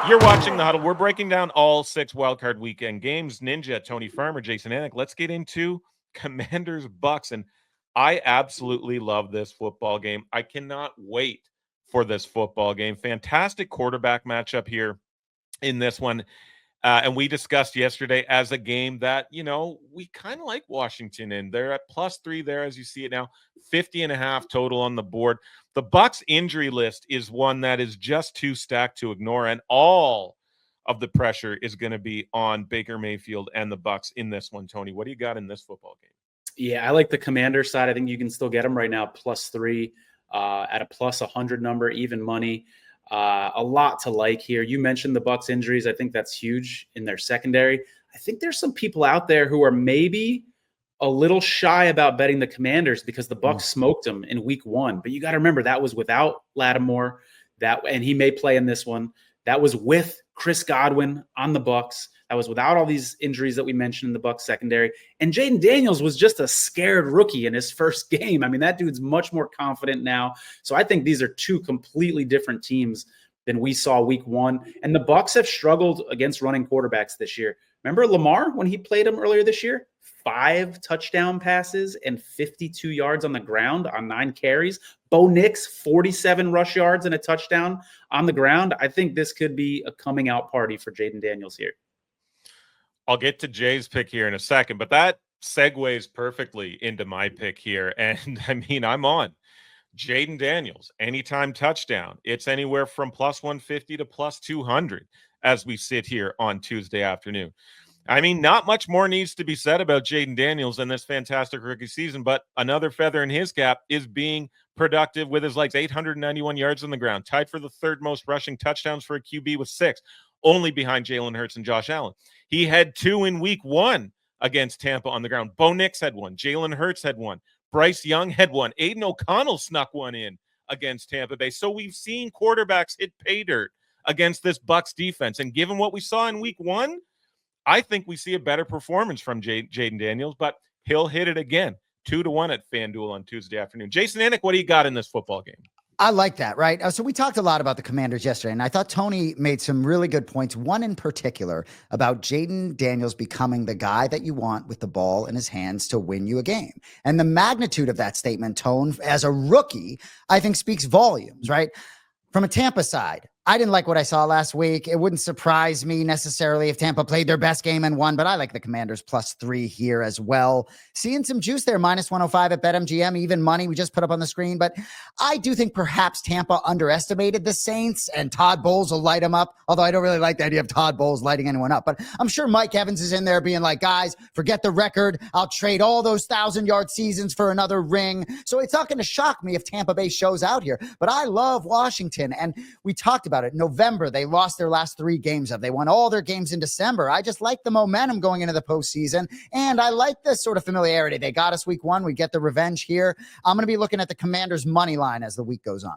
You're watching The Huddle. We're breaking down all 6 wildcard weekend games. Ninja, Tony Farmer, Jason Anik. Let's get into Commanders Bucks. And I absolutely love this football game. I cannot wait for this football game. Fantastic quarterback matchup here in this one. And we discussed yesterday as a game that, we kind of like Washington in. They're at +3 there as you see it now, 50.5 total on the board. The Bucks injury list is one that is just too stacked to ignore, and all of the pressure is going to be on Baker Mayfield and the Bucks in this one. Tony, what do you got in this football game? Yeah, I like the Commander side. I think you can still get them right now +3 at a +100 number, even money. A lot to like here. You mentioned the Bucks injuries. I think that's huge in their secondary. I think there's some people out there who are maybe a little shy about betting the Commanders because the Bucks smoked them in week 1. But you got to remember that was without Lattimore, and he may play in this one. That was with Chris Godwin on the Bucks. That was without all these injuries that we mentioned in the Bucks secondary. And Jayden Daniels was just a scared rookie in his first game. I mean, that dude's much more confident now. So I think these are two completely different teams than we saw week 1. And the Bucks have struggled against running quarterbacks this year. Remember Lamar when he played him earlier this year? 5 touchdown passes and 52 yards on the ground on 9 carries. Bo Nix, 47 rush yards and a touchdown on the ground. I think this could be a coming out party for Jayden Daniels here. I'll get to Jay's pick here in a second, but that segues perfectly into my pick here. And I mean, I'm on Jayden Daniels, anytime touchdown. It's anywhere from +150 to +200 as we sit here on Tuesday afternoon. I mean, not much more needs to be said about Jayden Daniels in this fantastic rookie season, but another feather in his cap is being productive with his legs. 891 yards on the ground, tied for the 3rd most rushing touchdowns for a QB with 6, only behind Jalen Hurts and Josh Allen. He had 2 in week 1 against Tampa on the ground. Bo Nix had 1. Jalen Hurts had 1. Bryce Young had 1. Aiden O'Connell snuck 1 in against Tampa Bay. So we've seen quarterbacks hit pay dirt against this Bucks defense. And given what we saw in week 1, I think we see a better performance from Jayden Daniels, but he'll hit it again. 2-1 at FanDuel on Tuesday afternoon. Jason Anik, what do you got in this football game? I like that, right? So we talked a lot about the Commanders yesterday, and I thought Tony made some really good points. One in particular about Jayden Daniels becoming the guy that you want with the ball in his hands to win you a game. And the magnitude of that statement, Tone, as a rookie, I think speaks volumes, right? From a Tampa side, I didn't like what I saw last week. It wouldn't surprise me necessarily if Tampa played their best game and won, but I like the Commanders +3 here as well. Seeing some juice there, -105 at BetMGM, even money we just put up on the screen. But I do think perhaps Tampa underestimated the Saints, and Todd Bowles will light them up, although I don't really like the idea of Todd Bowles lighting anyone up. But I'm sure Mike Evans is in there being like, guys, forget the record. I'll trade all those 1,000-yard seasons for another ring. So it's not going to shock me if Tampa Bay shows out here. But I love Washington, and we talked about it. November, they lost their last 3 games. They won all their games in December. I just like the momentum going into the postseason, and I like this sort of familiarity. They got us week 1. We get the revenge here. I'm going to be looking at the Commanders' money line as the week goes on.